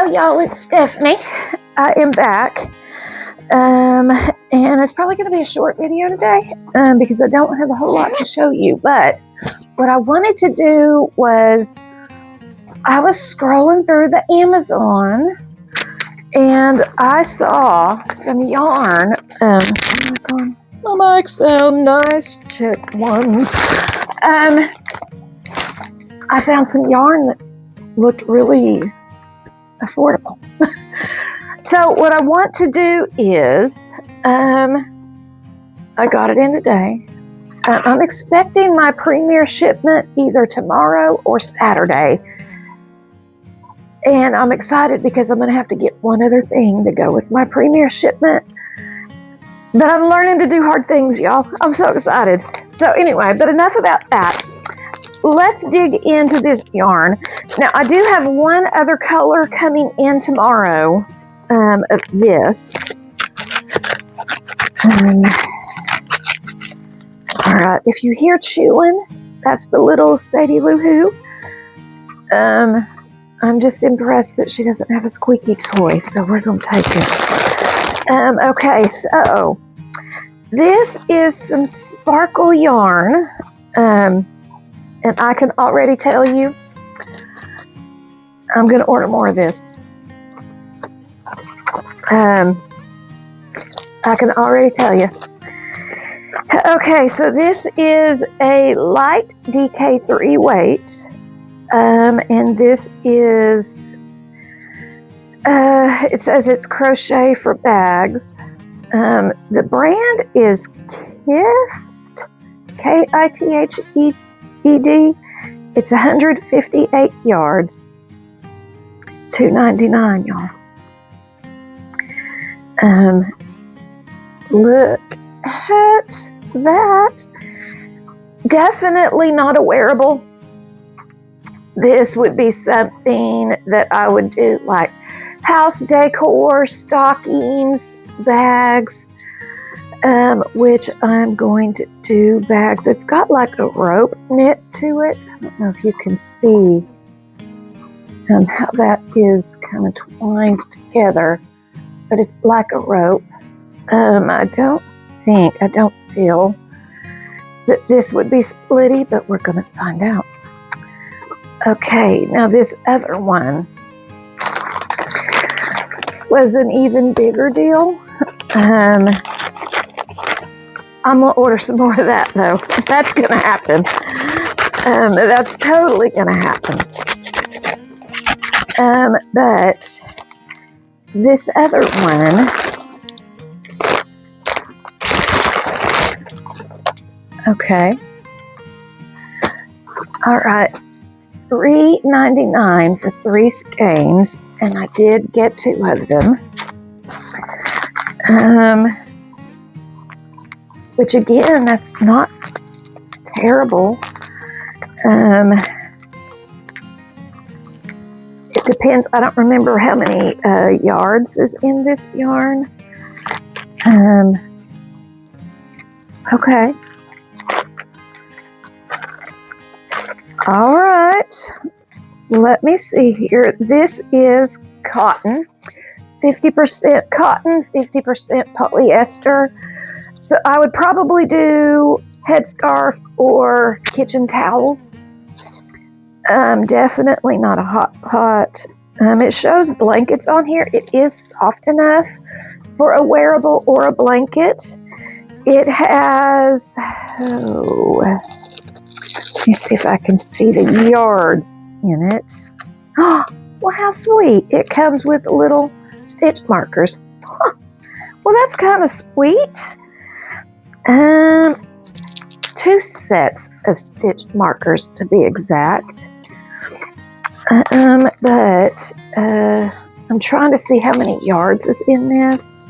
Hello y'all, it's Stephanie. I am back. And it's probably going to be a short video today because I don't have a whole lot to show you. But what I wanted to do was, I was scrolling through the Amazon and I saw some yarn. My mic sound nice. Check one. I found some yarn that looked really affordable. So what I want to do is, I got it in today. I'm expecting my premiere shipment either tomorrow or Saturday. And I'm excited because I'm going to have to get one other thing to go with my premiere shipment. But I'm learning to do hard things, y'all. I'm so excited. So anyway, but enough about that. Let's dig into this yarn. Now, I do have one other color coming in tomorrow of this. All right, if you hear chewing, that's the little Sadie Lou Who. I'm just impressed that she doesn't have a squeaky toy, so we're going to take it. Okay, so this is some sparkle yarn. And I can already tell you, I'm going to order more of this. I can already tell you. Okay, so this is a light DK3 weight. And this is, it says it's crochet for bags. The brand is Kithed, Kithed. It's 158 yards, $2.99, y'all. Look at that. Definitely not a wearable. This would be something that I would do like house decor, stockings, bags, which I'm going to do bags. It's got like a rope knit to it. I don't know if you can see how that is kind of twined together, but it's like a rope. I don't feel that this would be splitty, but we're going to find out. Okay, now this other one was an even bigger deal. I'm going to order some more of that, though. That's going to happen. That's totally going to happen. But this other one, okay. All right. $3.99 for 3 skeins, and I did get 2 of them. Which again, that's not terrible. It depends. I don't remember how many yards is in this yarn. Okay. All right. Let me see here. This is cotton. 50% cotton, 50% polyester. So I would probably do headscarf or kitchen towels. Definitely not a hot. It shows blankets on here. It is soft enough for a wearable or a blanket. It has, let me see if I can see the yards in it. Oh, well, how sweet. It comes with little stitch markers. Huh. Well, that's kind of sweet. 2 sets of stitched markers to be exact. But I'm trying to see how many yards is in this.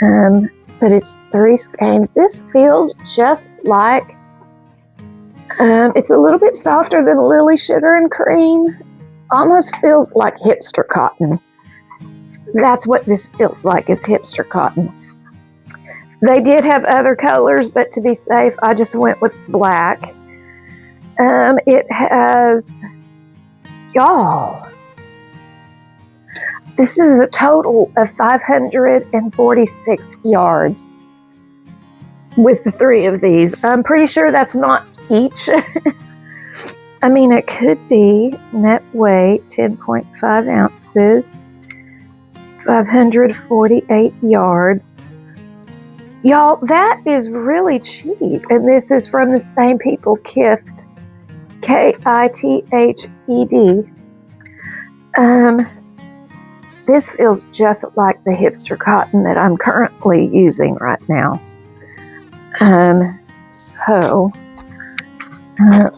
But it's 3 skeins. This feels just like, it's a little bit softer than Lily Sugar and Cream. Almost feels like hipster cotton. That's what this feels like, is hipster cotton. They did have other colors, but to be safe, I just went with black. It has, y'all, This is a total of 546 yards with the 3 of these. I'm pretty sure that's not each. I mean, it could be net weight, 10.5 ounces, 548 yards. Y'all, that is really cheap. And this is from the same people, Kift, Kithed. This feels just like the hipster cotton that I'm currently using right now.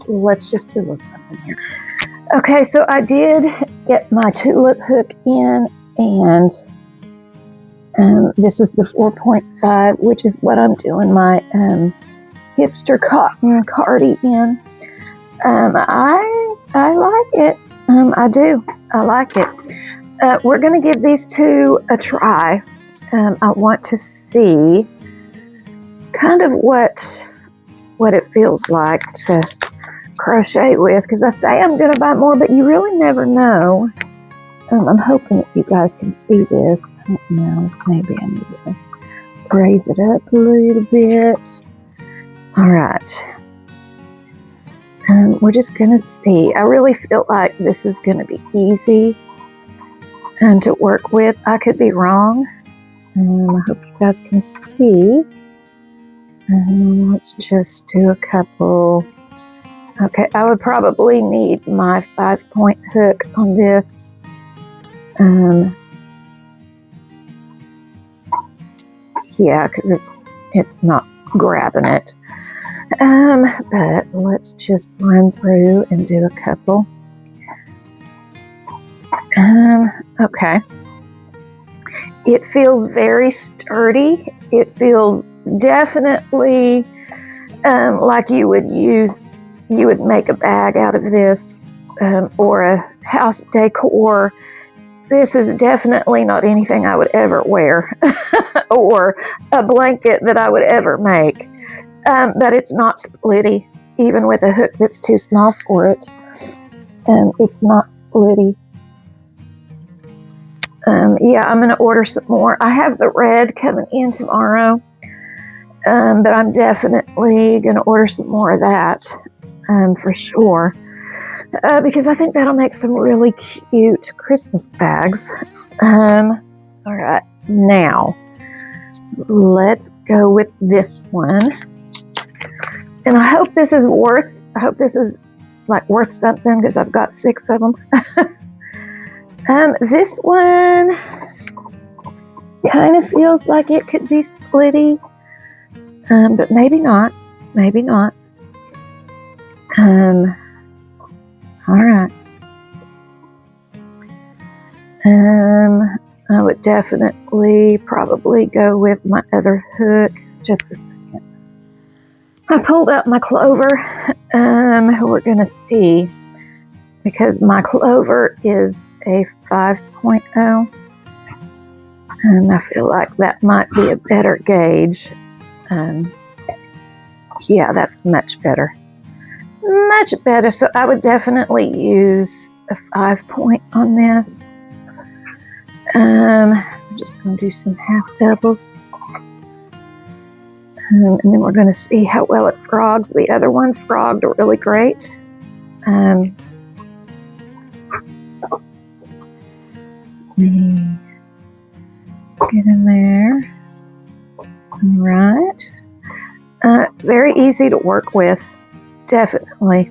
Let's just do a little something here. Okay, so I did get my tulip hook in, and this is the 4.5, which is what I'm doing my hipster cotton Cardie in. I like it. I do. I like it. We're going to give these 2 a try. I want to see kind of what it feels like to crochet with, because I say I'm going to buy more, but you really never know. I'm hoping that you guys can see this. I don't know. Maybe I need to raise it up a little bit. All right. We're just going to see. I really feel like this is going to be easy to work with. I could be wrong. I hope you guys can see. Let's just do a couple. Okay, I would probably need my 5-point hook on this. Yeah, because it's not grabbing it. But let's just run through and do a couple. Okay. It feels very sturdy. It feels definitely like you would make a bag out of this, or a house decor. This is definitely not anything I would ever wear, or a blanket that I would ever make. But it's not splitty, even with a hook that's too small for it. It's not splitty. Yeah, I'm going to order some more. I have the red coming in tomorrow, but I'm definitely going to order some more of that, for sure, because I think that'll make some really cute Christmas bags. All right, now let's go with this one, and I hope this is worth something, because I've got 6 of them. This one kind of feels like it could be splitty, but maybe not. Maybe not. All right. I would definitely probably go with my other hook. Just a second. I pulled out my clover. We're going to see, because my clover is a 5.0, and I feel like that might be a better gauge. Yeah, that's much better. Much better. So I would definitely use a 5-point on this. I'm just going to do some half doubles. And then we're going to see how well it frogs. The other one frogged really great. Let me get in there. All right. Very easy to work with, definitely.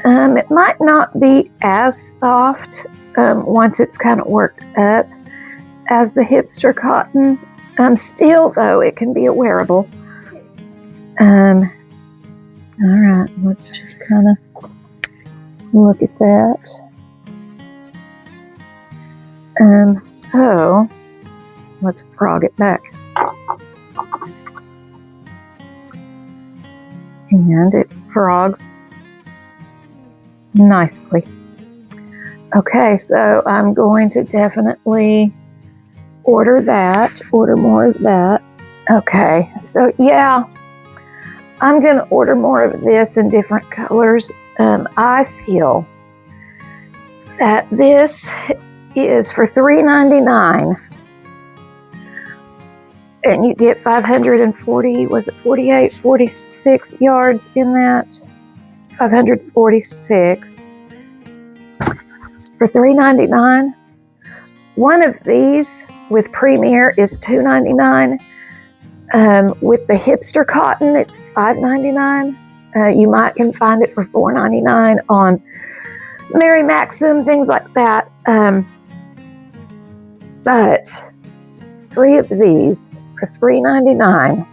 It might not be as soft once it's kind of worked up as the hipster cotton. Still, though, it can be a wearable. All right, let's just kind of look at that. So let's frog it back. And it frogs nicely. Okay, so I'm going to definitely order more of that. Okay, so yeah, I'm going to order more of this in different colors. I feel that this is for $3.99. And you get 540, was it 48, 46 yards in that? 546 for $3.99. One of these with Premier is $2.99. With the hipster cotton, it's $5.99. You might can find it for $4.99 on Mary Maxim, things like that. But 3 of these for $3.99.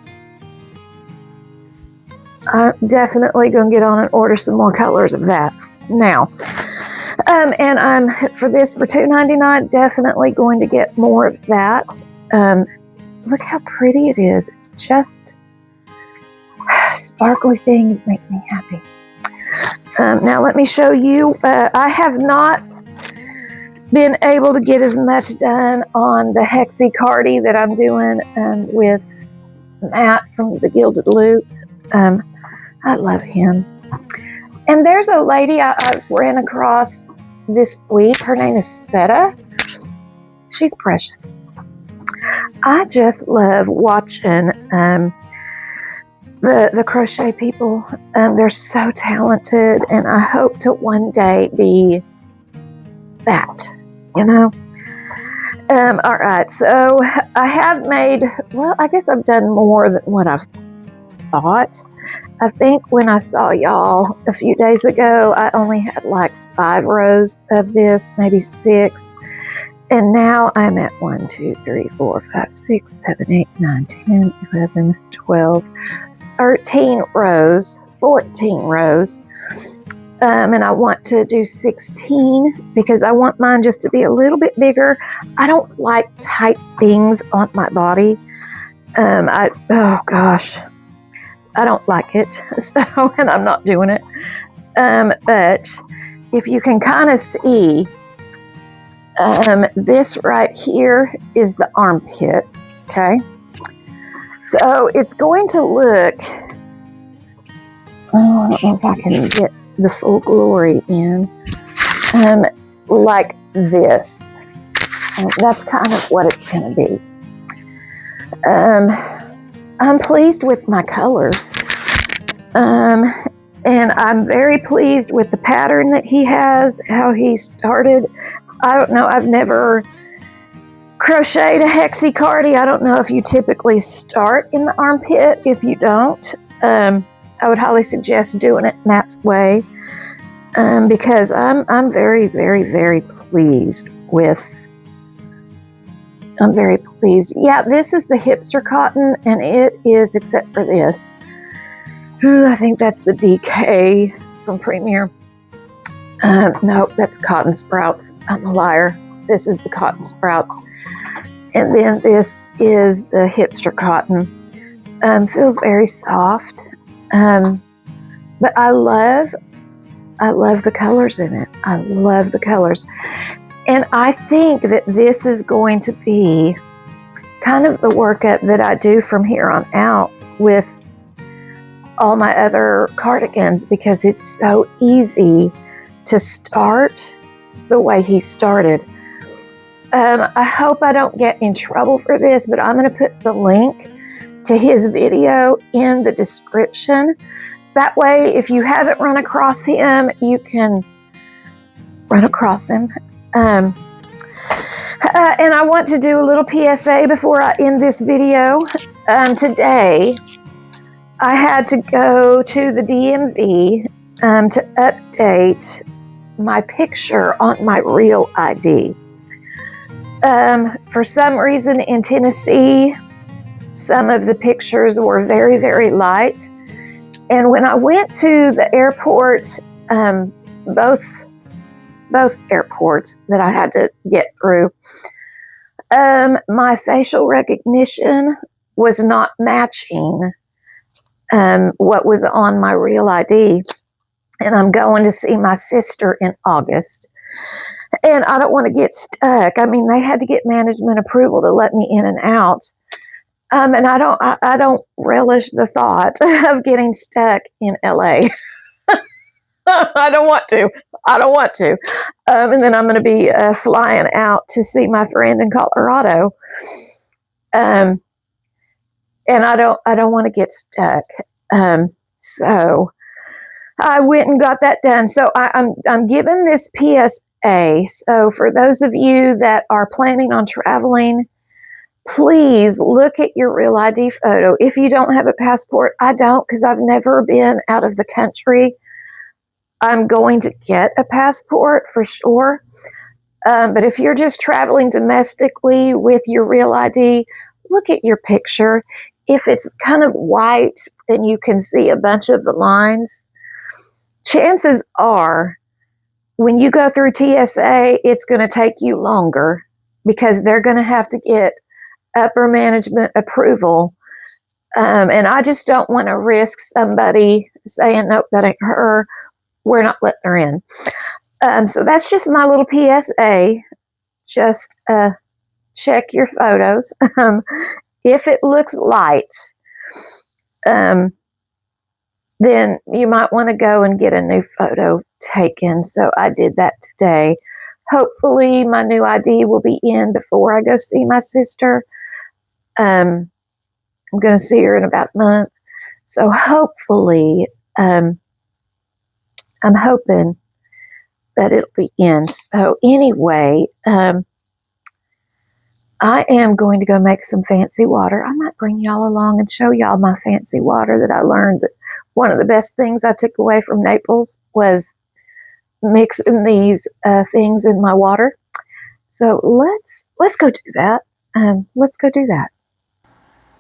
I'm definitely going to get on and order some more colors of that now. And I'm for $2.99 definitely going to get more of that. Look how pretty it is. It's just sparkly things make me happy. Now let me show you. I have not been able to get as much done on the Hexie Cardie that I'm doing with Matt from the Gilded Loop. I love him. And there's a lady I ran across this week. Her name is Seta. She's precious. I just love watching the crochet people. They're so talented, and I hope to one day be that, you know. All right, so I have made, well, I guess I've done more than what I've thought. I think when I saw y'all a few days ago, I only had like 5 rows of this, maybe 6. And now I'm at 1, 2, 3, 4, 5, 6, 7, 8, 9, 10, 11, 12, 13 rows, 14 rows. And I want to do 16 because I want mine just to be a little bit bigger. I don't like tight things on my body. Oh gosh, I don't like it. So, and I'm not doing it. But if you can kind of see, this right here is the armpit, okay? So it's going to look, oh, I don't know if I can get the full glory in, like this. That's kind of what it's going to be. I'm pleased with my colors. And I'm very pleased with the pattern that he has, how he started. I don't know, I've never crocheted a Hexie Cardie. I don't know if you typically start in the armpit. If you don't, I would highly suggest doing it Matt's way, because I'm very, very, very pleased with. I'm very pleased. Yeah, this is the hipster cotton, and it is, except for this. I think that's the DK from Premier. No, that's Cotton Sprouts. I'm a liar. This is the Cotton Sprouts. And then this is the hipster cotton. Feels very soft. But I love the colors in it. I love the colors. And I think that this is going to be kind of the workup that I do from here on out with all my other cardigans, because it's so easy to start the way he started. I hope I don't get in trouble for this, but I'm going to put the link to his video in the description. That way, if you haven't run across him, you can run across him. And I want to do a little PSA before I end this video. Today, I had to go to the DMV to update my picture on my real ID. For some reason in Tennessee, some of the pictures were very, very light. And when I went to the airport, both airports that I had to get through, my facial recognition was not matching what was on my real ID. And I'm going to see my sister in August. And I don't want to get stuck. I mean, they had to get management approval to let me in and out. And I don't relish the thought of getting stuck in LA. I don't want to. I don't want to. And then I'm going to be flying out to see my friend in Colorado. And I don't want to get stuck. So I went and got that done. So I'm giving this PSA. So for those of you that are planning on traveling, please look at your real ID photo. If you don't have a passport, I don't, because I've never been out of the country. I'm going to get a passport for sure. But if you're just traveling domestically with your real ID, look at your picture. If it's kind of white and you can see a bunch of the lines, chances are when you go through TSA, it's going to take you longer because they're going to have to get upper management approval. And I just don't want to risk somebody saying, nope, that ain't her. We're not letting her in. So that's just my little PSA. Just check your photos. If it looks light, then you might want to go and get a new photo taken. So I did that today. Hopefully my new ID will be in before I go see my sister. I'm going to see her in about a month. So hopefully, I'm hoping that it'll be in. So anyway, I am going to go make some fancy water. I might bring y'all along and show y'all my fancy water that I learned that one of the best things I took away from Naples was mixing these things in my water. So let's go do that. Let's go do that.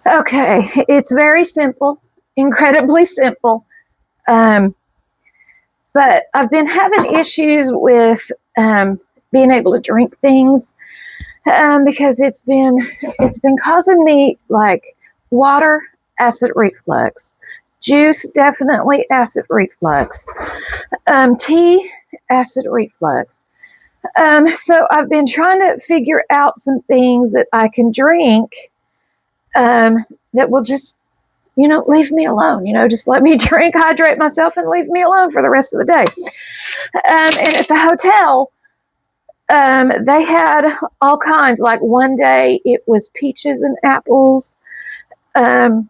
Okay, it's very simple, incredibly simple. But I've been having issues with being able to drink things because it's been causing me like water, acid reflux, juice, definitely acid reflux, tea, acid reflux. So I've been trying to figure out some things that I can drink that will just, leave me alone. Just let me drink, hydrate myself, and leave me alone for the rest of the day. And at the hotel, they had all kinds. Like one day it was peaches and apples. And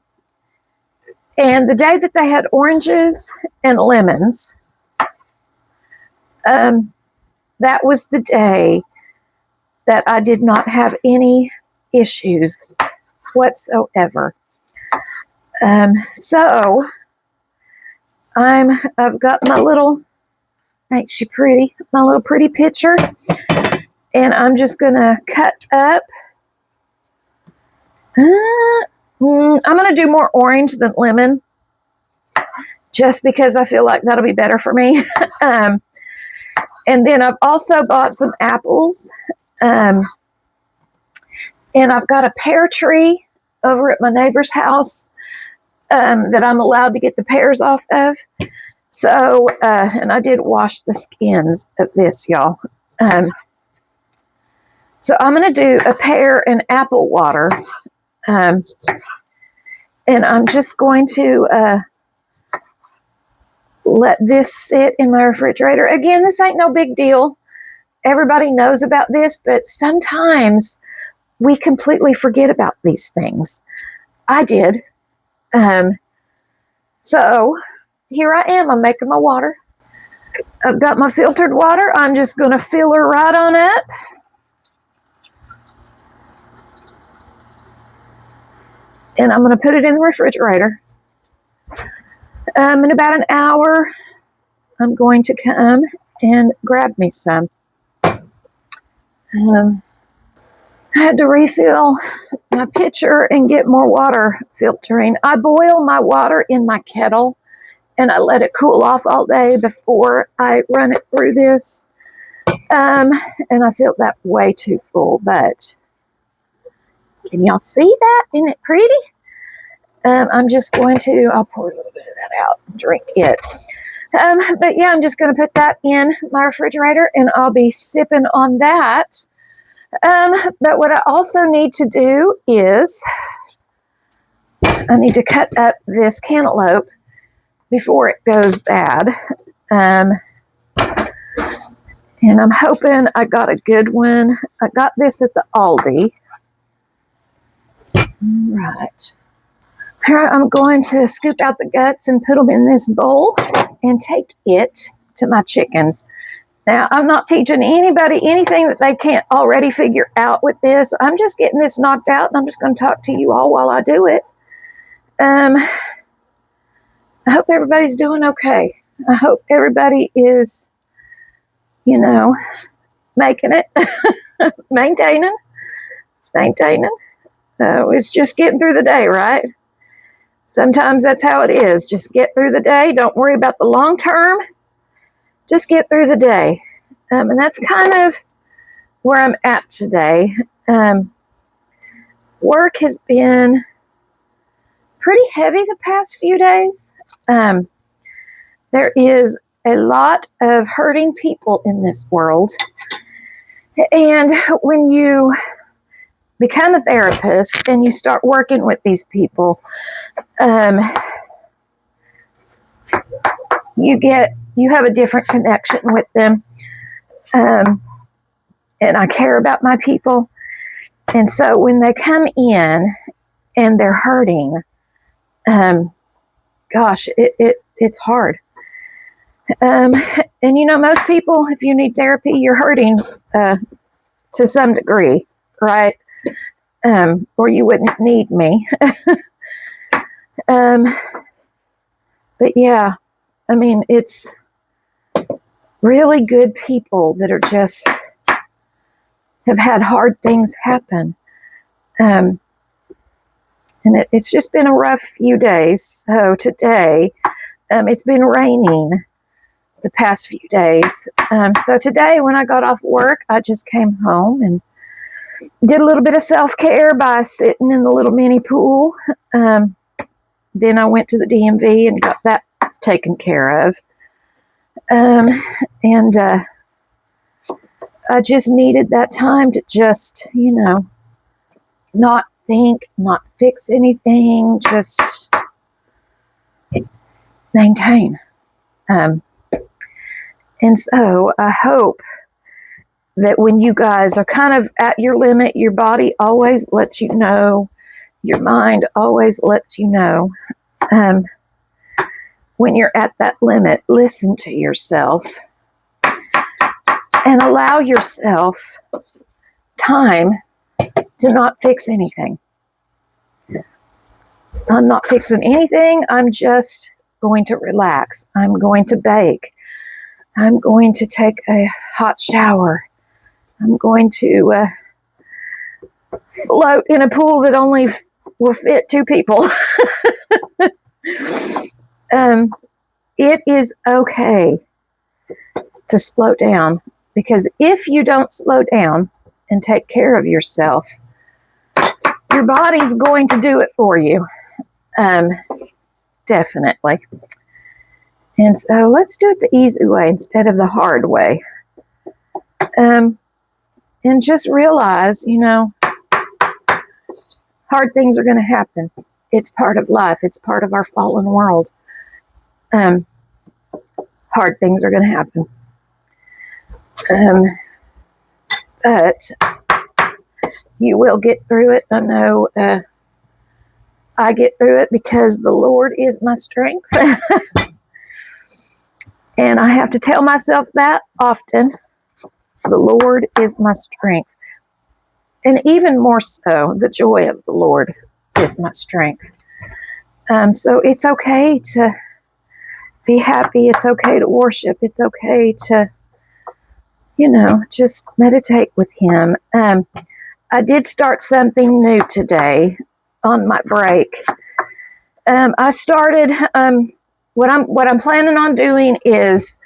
the day that they had oranges and lemons, that was the day that I did not have any issues whatsoever. So I've got my little, ain't she pretty? My little pretty picture. And I'm just gonna cut up. I'm gonna do more orange than lemon, just because I feel like that'll be better for me. And then I've also bought some apples. And I've got a pear tree over at my neighbor's house that I'm allowed to get the pears off of. So, and I did wash the skins of this, y'all. So I'm going to do a pear and apple water. And I'm just going to let this sit in my refrigerator. Again, this ain't no big deal. Everybody knows about this, but sometimes we completely forget about these things. I did. So here I am. I'm making my water. I've got my filtered water. I'm just going to fill her right on up. And I'm going to put it in the refrigerator. In about an hour, I'm going to come and grab me some. I had to refill my pitcher and get more water filtering. I boil my water in my kettle and I let it cool off all day before I run it through this. And I filled that way too full, but can y'all see that? Isn't it pretty? I'm just going to, I'll pour a little bit of that out and drink it. But yeah, I'm just going to put that in my refrigerator and I'll be sipping on that. But what I also need to do is I need to cut up this cantaloupe before it goes bad. And I'm hoping I got a good one. I got this at the Aldi. All right. Here I'm going to scoop out the guts and put them in this bowl and take it to my chickens. Now, I'm not teaching anybody anything that they can't already figure out with this. I'm just getting this knocked out, and I'm just going to talk to you all while I do it. I hope everybody's doing okay. I hope everybody is, making it, maintaining. It's just getting through the day, right? Sometimes that's how it is. Just get through the day. Don't worry about the long term. Just get through the day. And that's kind of where I'm at today. Work has been pretty heavy the past few days. There is a lot of hurting people in this world. And when you become a therapist and you start working with these people, you have a different connection with them. And I care about my people. And so when they come in and they're hurting, it's hard. And most people, if you need therapy, you're hurting to some degree, right? Or you wouldn't need me. But yeah, I mean, it's really good people that are just have had hard things happen. And it's just been a rough few days. So today, it's been raining the past few days. So today when I got off work, I just came home and did a little bit of self-care by sitting in the little mini pool. Then I went to the DMV and got that taken care of. And I just needed that time to just, not think, not fix anything, just maintain. And so I hope that when you guys are kind of at your limit, your body always lets you know, your mind always lets you know. When you're at that limit, listen to yourself and allow yourself time to not fix anything. I'm not fixing anything. I'm just going to relax. I'm going to bake. I'm going to take a hot shower. I'm going to float in a pool that only will fit 2 people. It is okay to slow down, because if you don't slow down and take care of yourself, your body's going to do it for you. Definitely. And so let's do it the easy way instead of the hard way. And just realize, hard things are going to happen. It's part of life. It's part of our fallen world. Hard things are going to happen. But you will get through it. I know I get through it because the Lord is my strength. And I have to tell myself that often. The Lord is my strength. And even more so, the joy of the Lord is my strength. So it's okay to be happy. It's okay to worship. It's okay to, just meditate with Him. I did start something new today on my break. I started, what I'm planning on doing is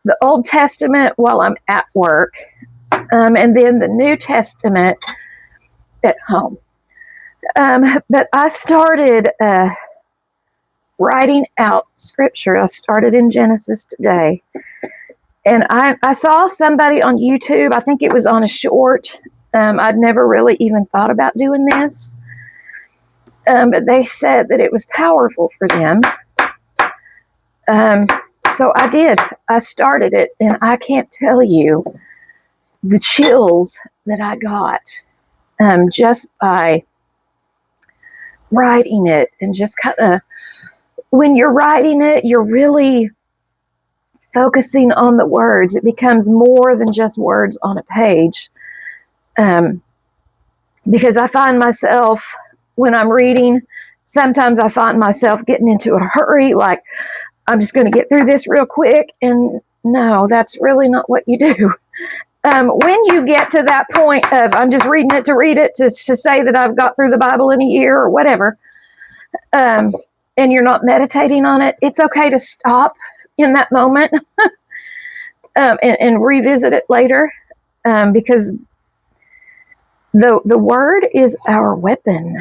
the Old Testament while I'm at work, and then the New Testament at home. But I started writing out scripture. I started in Genesis today. And I saw somebody on YouTube, I think it was on a short. I'd never really even thought about doing this. But they said that it was powerful for them. So I did. I started it, and I can't tell you the chills that I got just by writing it. And just kind of, when you're writing it, you're really focusing on the words. It becomes more than just words on a page. Because I find myself, when I'm reading, sometimes I find myself getting into a hurry, like, I'm just going to get through this real quick. And no, that's really not what you do. When you get to that point of, I'm just reading it to read it, to say that I've got through the Bible in a year or whatever, and you're not meditating on it, it's okay to stop in that moment and revisit it later, because the word is our weapon,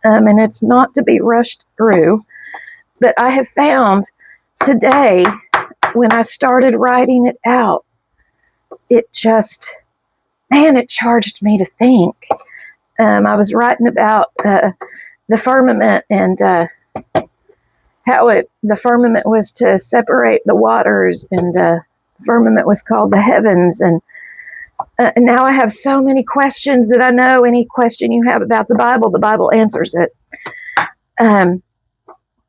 and it's not to be rushed through. But I have found today, when I started writing it out, it just, man, it charged me to think. I was writing about the firmament, and how the firmament was to separate the waters, and the firmament was called the heavens. And now I have so many questions that I know any question you have about the Bible answers it.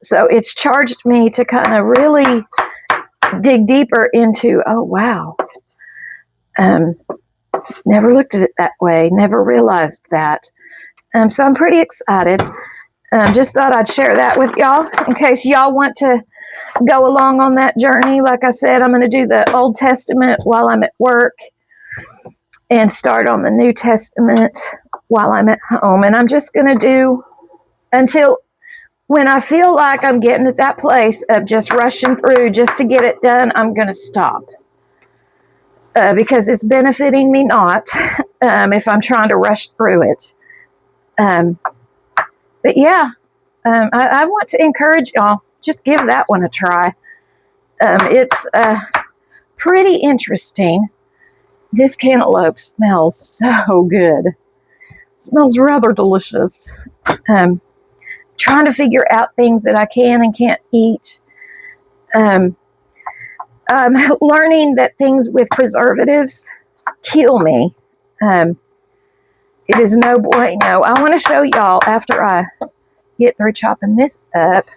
So it's charged me to kind of really dig deeper into, oh, wow. Never looked at it that way, never realized that. So I'm pretty excited. Just thought I'd share that with y'all in case y'all want to go along on that journey. Like I said, I'm going to do the Old Testament while I'm at work and start on the New Testament while I'm at home. And I'm just going to do until when I feel like I'm getting at that place of just rushing through just to get it done, I'm going to stop. Because it's benefiting me not if I'm trying to rush through it. But yeah, I want to encourage y'all, just give that one a try. It's pretty interesting. This cantaloupe smells so good. It smells rather delicious. Trying to figure out things that I can and can't eat. I'm learning that things with preservatives kill me. It is no bueno. I want to show y'all, after I get through chopping this up,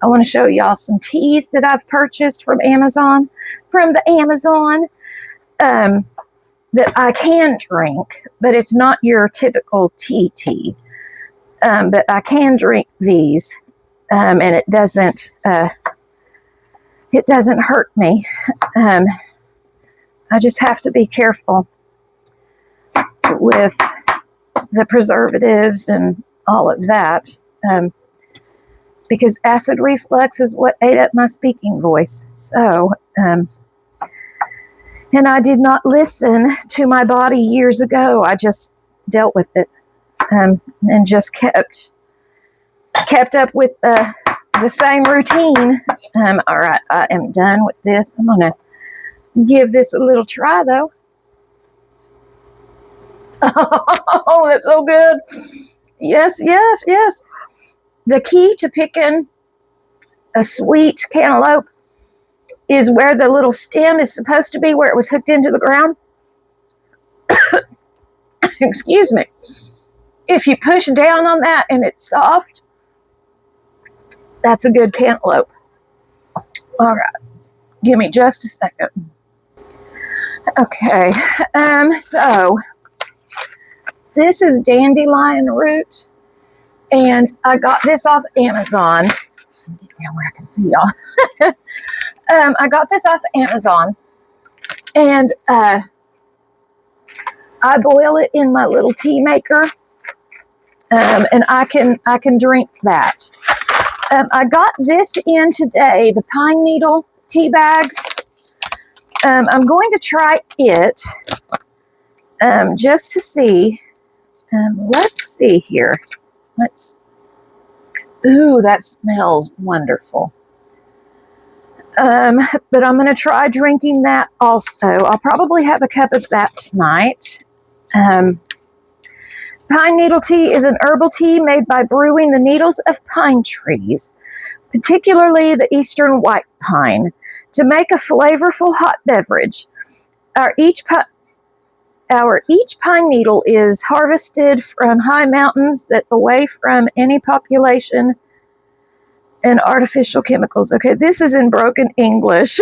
I want to show y'all some teas that I've purchased from the Amazon, that I can drink, but it's not your typical tea. But I can drink these, and it doesn't hurt me. I just have to be careful with the preservatives and all of that, because acid reflux is what ate up my speaking voice. So, and I did not listen to my body years ago. I just dealt with it, and just kept up with the same routine. All right, I am done with this. I'm gonna give this a little try, though. Oh, that's so good. Yes. The key to picking a sweet cantaloupe is where the little stem is supposed to be, where it was hooked into the ground. Excuse me. If you push down on that and it's soft, that's a good cantaloupe. All right. Give me just a second. Okay. So this is dandelion root, and I got this off Amazon. Get down where I can see y'all. I got this off Amazon, and I boil it in my little tea maker, and I can drink that. I got this in today, the pine needle tea bags. I'm going to try it just to see. Let's see here. Ooh, that smells wonderful. But I'm going to try drinking that also. I'll probably have a cup of that tonight. But Pine needle tea is an herbal tea made by brewing the needles of pine trees, particularly the eastern white pine, to make a flavorful hot beverage. Each pine needle is harvested from high mountains that away from any population and artificial chemicals. Okay, this is in broken English.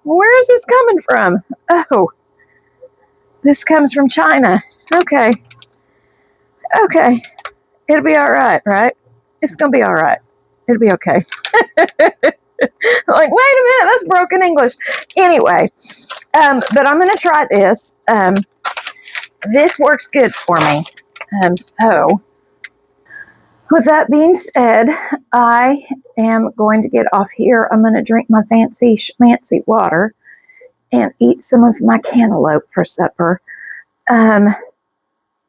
Where is this coming from? Oh, this comes from China. Okay. Okay. It'll be all right, right? It's going to be all right. It'll be okay. Like, wait a minute, that's broken English. Anyway, but I'm going to try this. This works good for me. So, with that being said, I am going to get off here. I'm going to drink my fancy schmancy water and eat some of my cantaloupe for supper,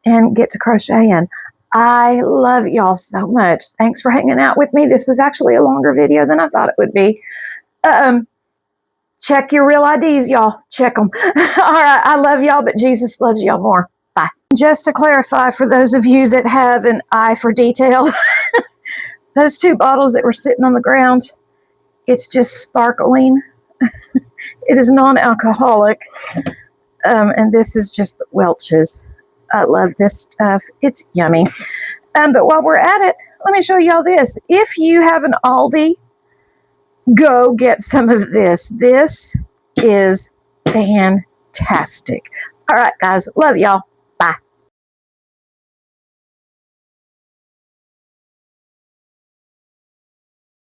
and get to crocheting. I love y'all so much. Thanks for hanging out with me. This was actually a longer video than I thought it would be. Check your real IDs, y'all. Check them. All right, I love y'all, but Jesus loves y'all more. Bye. Just to clarify, for those of you that have an eye for detail, those 2 bottles that were sitting on the ground, it's just sparkling. It is non-alcoholic, and this is just the Welch's. I love this stuff. It's yummy. But while we're at it, let me show y'all this. If you have an Aldi, go get some of this. This is fantastic. All right, guys. Love y'all.